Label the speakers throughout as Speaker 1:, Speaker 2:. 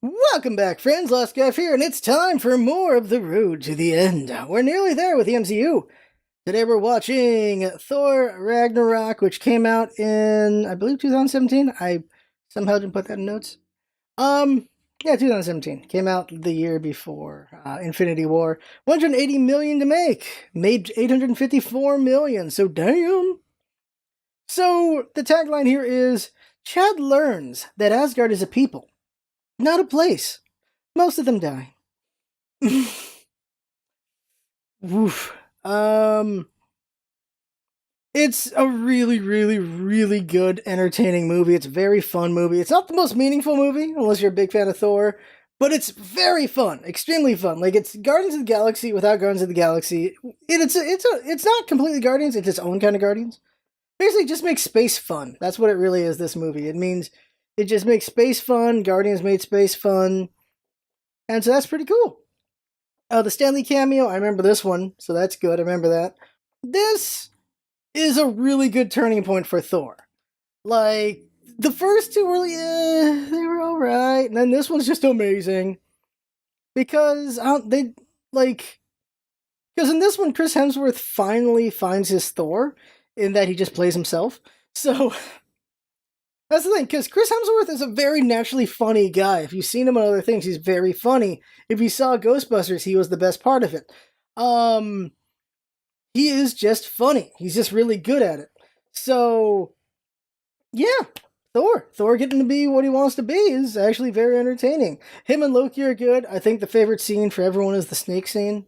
Speaker 1: Welcome back, friends. Lost Gaff here, and it's time for more of The Road to the End. We're nearly there with the MCU. Today we're watching Thor Ragnarok, which came out in, I believe, 2017. I somehow didn't put that in notes. Yeah, 2017. Came out the year before Infinity War. 180 million to make. Made 854 million, so damn. So the tagline here is, Chad learns that Asgard is a people, not a place. Most of them die. Woof. It's a really, really, really good, entertaining movie. It's a very fun movie. It's not the most meaningful movie, unless you're a big fan of Thor, but it's very fun, extremely fun. Like, it's Guardians of the Galaxy without Guardians of the Galaxy. It's not completely Guardians. It's its own kind of Guardians. Basically, just makes space fun. That's what it really is. This movie. It means it just makes space fun. Guardians made space fun, and so that's pretty cool. The Stanley cameo, I remember this one, so that's good. I remember that. This is a really good turning point for Thor. Like, the first two were, they were alright, and then this one's just amazing. Because, because in this one, Chris Hemsworth finally finds his Thor, in that he just plays himself. So, that's the thing, because Chris Hemsworth is a very naturally funny guy. If you've seen him on other things, he's very funny. If you saw Ghostbusters, he was the best part of it. He is just funny. He's just really good at it. So, yeah, Thor getting to be what he wants to be is actually very entertaining. Him and Loki are good. I think the favorite scene for everyone is the snake scene.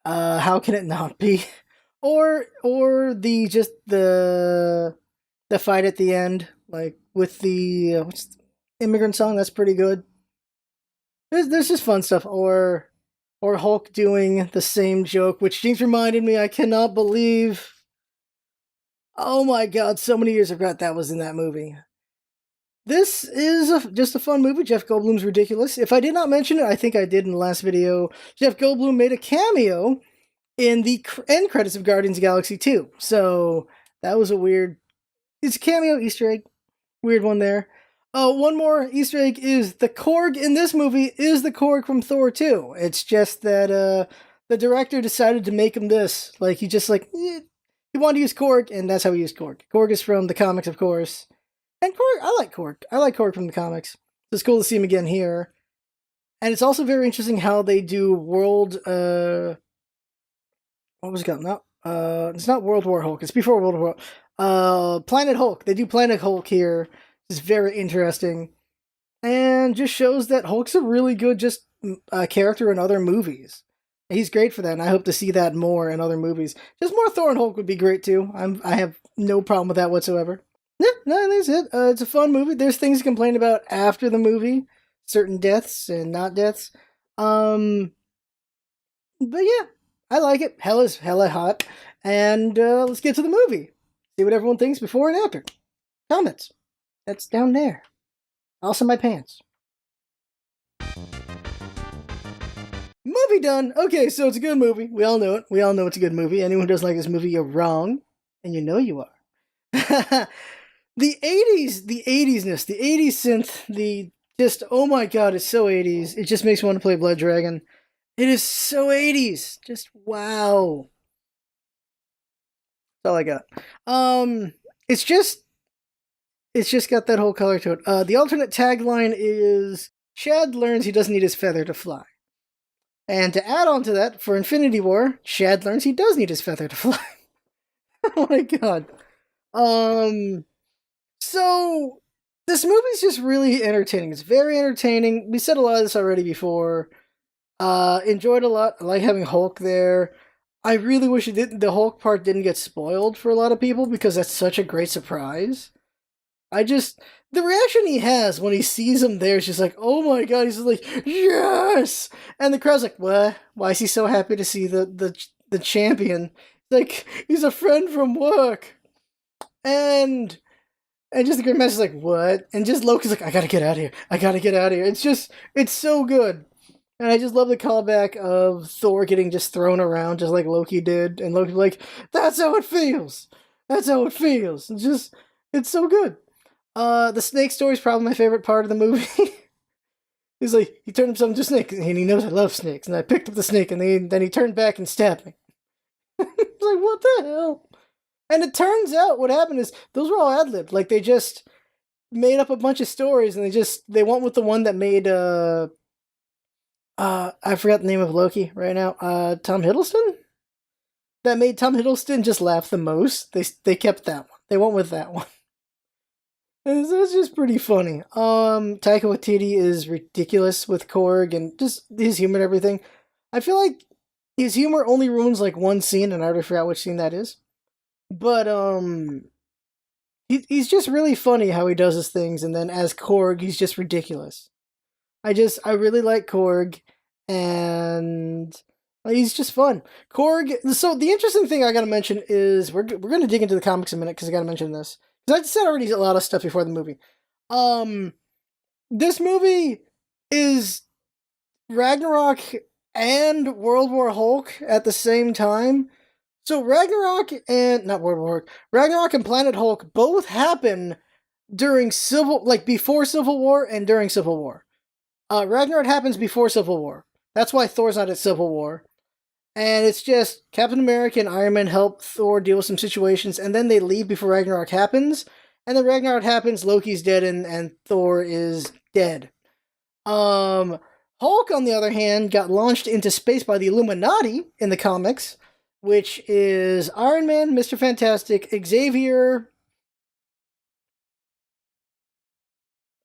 Speaker 1: How can it not be? Or the fight at the end, like with the what's the immigrant song. That's pretty good. There's just fun stuff. Or Hulk doing the same joke, which Jinx reminded me. I cannot believe. Oh my god, so many years I forgot that was in that movie. This is just a fun movie. Jeff Goldblum's ridiculous. If I did not mention it, I think I did in the last video. Jeff Goldblum made a cameo in the end credits of Guardians of the Galaxy 2. So that was a weird. It's a cameo Easter egg. Weird one there. Oh, one more Easter egg is the Korg in this movie is the Korg from Thor 2. It's just that the director decided to make him this. Like, he just he wanted to use Korg, and that's how he used Korg. Korg is from the comics, of course. And Korg, I like Korg. I like Korg from the comics. So it's cool to see him again here. And it's also very interesting how they do World, what was it called? No, it's not World War Hulk. It's before World War. Planet Hulk. They do Planet Hulk here. It's very interesting. And just shows that Hulk's a really good character in other movies. He's great for that, and I hope to see that more in other movies. Just more Thor and Hulk would be great too. I have no problem with that whatsoever. Yeah, no, that's it. It's a fun movie. There's things to complain about after the movie, certain deaths and not deaths. But yeah, I like it. Hella hot. And let's get to the movie. See what everyone thinks before and after. Comments. That's down there. Also my pants. Movie done. Okay, so it's a good movie. We all know it. We all know it's a good movie. Anyone who doesn't like this movie, you're wrong. And you know you are. The 80s, the 80s-ness, the 80s synth, the just, oh my god, it's so 80s. It just makes me want to play Blood Dragon. It is so 80s. Just wow. That's all I got. It's just got that whole color to it. The alternate tagline is, Chad learns he doesn't need his feather to fly. And to add on to that, for Infinity War, Chad learns he does need his feather to fly. Oh my god. So this movie's just really entertaining. It's very entertaining. We said a lot of this already before. Enjoyed a lot. I like having Hulk there. I really wish the Hulk part didn't get spoiled for a lot of people, because that's such a great surprise. The reaction he has when he sees him there is just like, oh my god, he's like, yes! And the crowd's like, what? Why is he so happy to see the champion? Like, he's a friend from work. And just the Grandmaster's like, what? And just Loki's like, I gotta get out of here. I gotta get out of here. It's so good. And I just love the callback of Thor getting just thrown around just like Loki did. And Loki's like, that's how it feels. That's how it feels. It's so good. The snake story is probably my favorite part of the movie. He's like, he turned himself into a snake, and he knows I love snakes. And I picked up the snake, and then he turned back and stabbed me. It's like, what the hell? And it turns out what happened is those were all ad libbed. Like they just made up a bunch of stories, and they went with the one that made I forgot the name of Loki right now. Tom Hiddleston. That made Tom Hiddleston just laugh the most. They kept that one. They went with that one. It's just pretty funny. Taika Waititi is ridiculous with Korg and just his humor and everything. I feel like his humor only ruins like one scene, and I already forgot which scene that is. But he's just really funny how he does his things, and then as Korg, he's just ridiculous. I really like Korg, and he's just fun. Korg. So the interesting thing I gotta mention is we're gonna dig into the comics in a minute because I gotta mention this. Because I said already a lot of stuff before the movie. This movie is Ragnarok and World War Hulk at the same time. So Ragnarok and not World War Hulk, Ragnarok and Planet Hulk both happen during before Civil War and during Civil War. Ragnarok happens before Civil War. That's why Thor's not at Civil War. And it's just Captain America and Iron Man help Thor deal with some situations, and then they leave before Ragnarok happens. And then Ragnarok happens, Loki's dead, and Thor is dead. Hulk, on the other hand, got launched into space by the Illuminati in the comics, which is Iron Man, Mr. Fantastic, Xavier,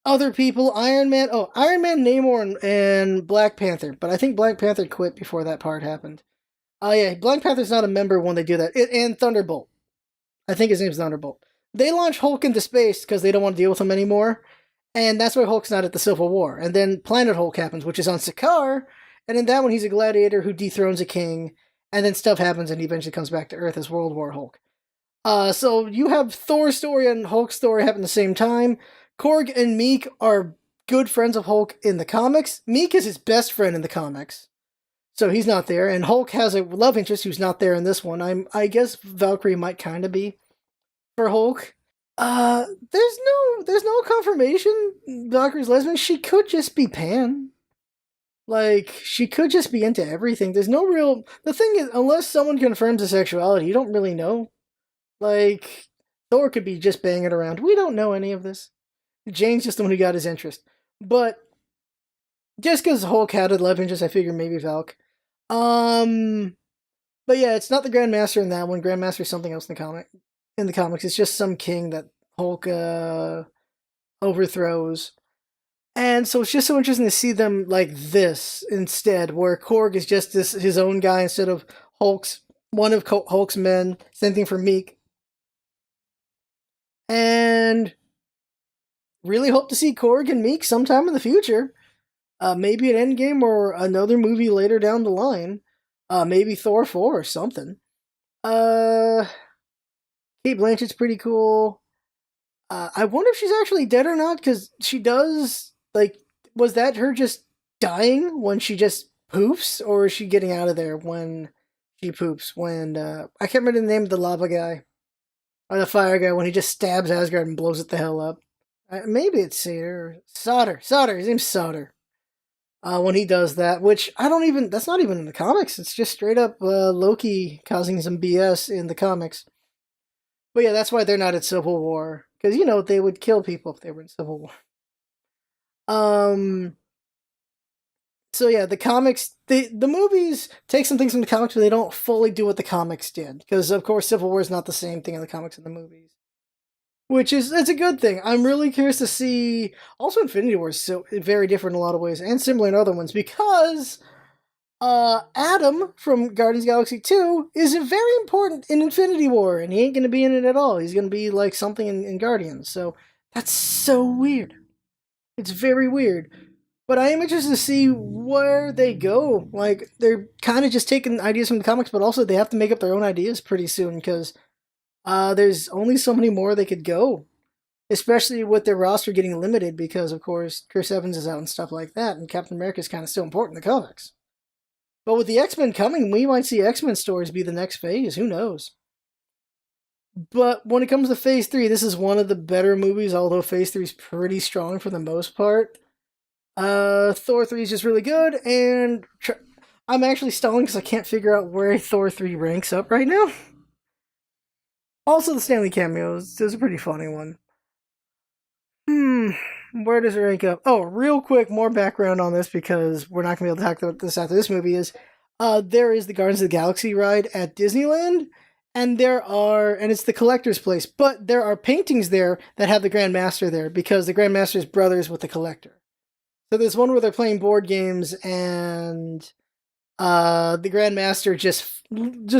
Speaker 1: other people, Iron Man, Namor, and Black Panther. But I think Black Panther quit before that part happened. Oh yeah, Black Panther's not a member when they do that. And Thunderbolt. I think his name's Thunderbolt. They launch Hulk into space because they don't want to deal with him anymore. And that's why Hulk's not at the Civil War. And then Planet Hulk happens, which is on Sakaar. And in that one, he's a gladiator who dethrones a king. And then stuff happens and he eventually comes back to Earth as World War Hulk. So you have Thor's story and Hulk's story happen at the same time. Korg and Meek are good friends of Hulk in the comics. Meek is his best friend in the comics. So he's not there, and Hulk has a love interest who's not there in this one. I guess Valkyrie might kind of be for Hulk. There's no confirmation Valkyrie's lesbian. She could just be pan. Like she could just be into everything. There's no real. The thing is, unless someone confirms the sexuality, you don't really know. Like Thor could be just banging around. We don't know any of this. Jane's just the one who got his interest, but just because Hulk had a love interest, I figure maybe Valk. But yeah, it's not the Grandmaster in that one. Grandmaster is something else in the comics, it's just some king that Hulk overthrows. And so it's just so interesting to see them like this instead, where Korg is just his own guy instead of one of Hulk's men. Same thing for Meek. And really hope to see Korg and Meek sometime in the future. Maybe an Endgame or another movie later down the line. Maybe Thor 4 or something. Cate Blanchett's pretty cool. I wonder if she's actually dead or not, because she does, was that her just dying when she just poops, or is she getting out of there when she poops? When, I can't remember the name of the lava guy, or the fire guy, when he just stabs Asgard and blows it the hell up. Maybe it's Surtur. Surtur, his name's Surtur. When he does that, which that's not even in the comics. It's just straight up Loki causing some BS in the comics. But yeah, that's why they're not at Civil War. Because, they would kill people if they were in Civil War. So yeah, the comics, the movies take some things from the comics, but they don't fully do what the comics did. Because, of course, Civil War is not the same thing in the comics and the movies. Which it's a good thing. I'm really curious to see. Also, Infinity War is so very different in a lot of ways, and similar in other ones, because Adam from Guardians of the Galaxy 2 is very important in Infinity War, and he ain't gonna be in it at all. He's gonna be like something in Guardians. So that's so weird. It's very weird. But I am interested to see where they go. Like, they're kind of just taking ideas from the comics, but also they have to make up their own ideas pretty soon, because there's only so many more they could go, especially with their roster getting limited because, of course, Chris Evans is out and stuff like that, and Captain America is kind of still important in the comics. But with the X-Men coming, we might see X-Men stories be the next phase. Who knows? But when it comes to Phase 3, this is one of the better movies, although Phase 3 is pretty strong for the most part. Thor 3 is just really good, and I'm actually stalling because I can't figure out where Thor 3 ranks up right now. Also, the Stanley cameos is a pretty funny one. Where does it rank up? Oh, real quick, more background on this because we're not going to be able to talk about this after this movie is there is the Guardians of the Galaxy ride at Disneyland, and it's the collector's place, but there are paintings there that have the Grand Master there because the Grand Master is brothers with the collector. So there's one where they're playing board games and the Grand Master just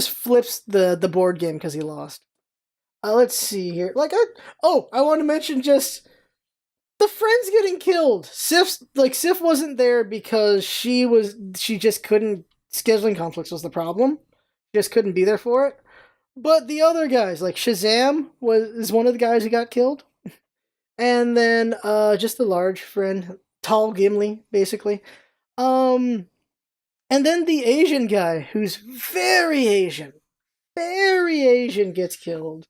Speaker 1: flips the board game because he lost. Let's see here. I want to mention just the friends getting killed. Sif wasn't there because she just couldn't. Scheduling conflicts was the problem. Just couldn't be there for it. But the other guys, like Shazam, is one of the guys who got killed, and then just the large friend, tall Gimli, basically. And then the Asian guy, who's very Asian, gets killed.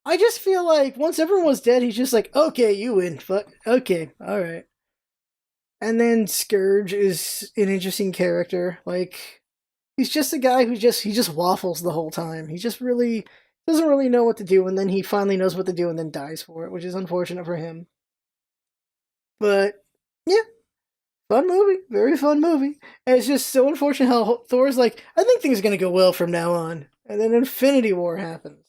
Speaker 1: I just feel like once everyone was dead, he's just like, okay, you win. Fuck. Okay, alright. And then Scourge is an interesting character. Like, he's just a guy he just waffles the whole time. He just really doesn't really know what to do, and then he finally knows what to do and then dies for it, which is unfortunate for him. But, yeah. Fun movie. Very fun movie. And it's just so unfortunate how Thor's like, I think things are going to go well from now on. And then Infinity War happens.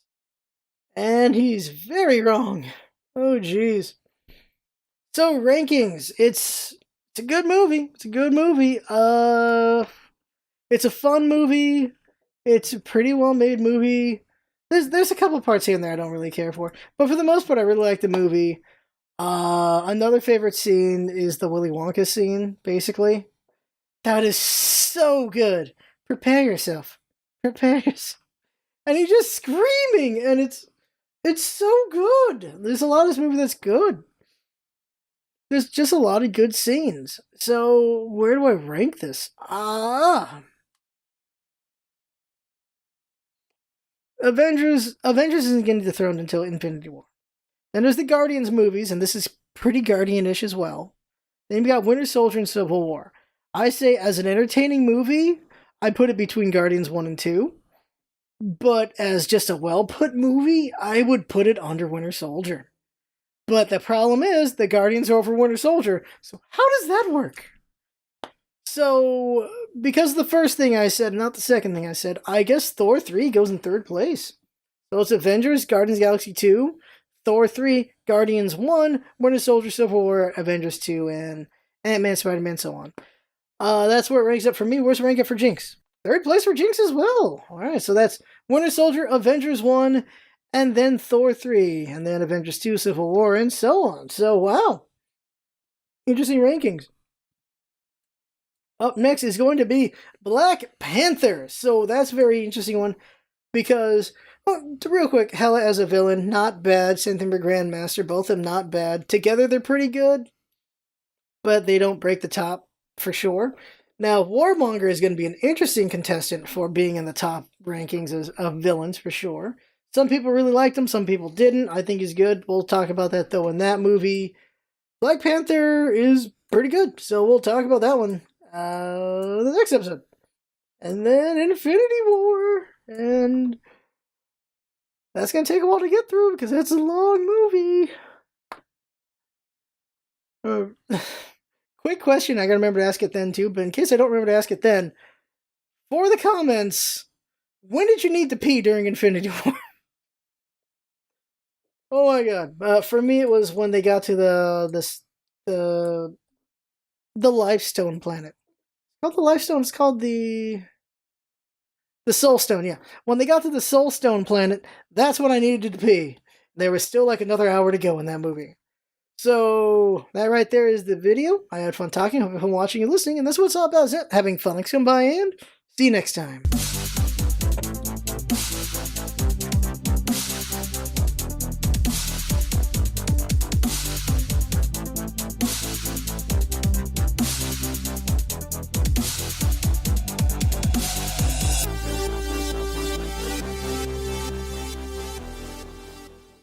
Speaker 1: And he's very wrong. Oh, jeez. So, rankings. It's a good movie. It's a good movie. It's a fun movie. It's a pretty well-made movie. There's a couple parts here and there I don't really care for. But for the most part, I really like the movie. Another favorite scene is the Willy Wonka scene, basically. That is so good. Prepare yourself. Prepare yourself. And he's just screaming, and it's so good. There's a lot of this movie that's good. There's just a lot of good scenes. So, where do I rank this? Avengers isn't getting dethroned until Infinity War. Then there's the Guardians movies, and this is pretty Guardian-ish as well. Then you got Winter Soldier and Civil War. I say, as an entertaining movie, I put it between Guardians 1 and 2. But as just a well-put movie, I would put it under Winter Soldier. But the problem is, the Guardians are over Winter Soldier, so how does that work? So, because the first thing I said, not the second thing I said, I guess Thor 3 goes in third place. So it's Avengers, Guardians of the Galaxy 2, Thor 3, Guardians 1, Winter Soldier, Civil War, Avengers 2, and Ant-Man, Spider-Man, so on. That's where it ranks up for me. Where's it rank up for Jinx? Third place for Jinx as well. Alright, so that's Winter Soldier, Avengers 1, and then Thor 3, and then Avengers 2, Civil War, and so on. So, wow. Interesting rankings. Up next is going to be Black Panther. So that's a very interesting one because, real quick, Hela as a villain, not bad. Same thing for Grandmaster, both of them not bad. Together they're pretty good, but they don't break the top for sure. Now, Warmonger is going to be an interesting contestant for being in the top rankings of villains for sure. Some people really liked him, some people didn't. I think he's good. We'll talk about that though in that movie. Black Panther is pretty good, so we'll talk about that one the next episode. And then Infinity War, and that's gonna take a while to get through because that's a long movie. Quick question, I gotta remember to ask it then too, but in case I don't remember to ask it then, for the comments, when did you need to pee during Infinity War? Oh my god. For me it was when they got to the Lifestone planet. Not the Lifestone, it's called the Soul Stone, yeah. When they got to the Soul Stone planet, that's when I needed to pee. There was still like another hour to go in that movie. So, that right there is the video. I had fun talking, hope you had fun watching and listening, and that's what it's all about, is it? Having fun. Thanks for coming by, and see you next time.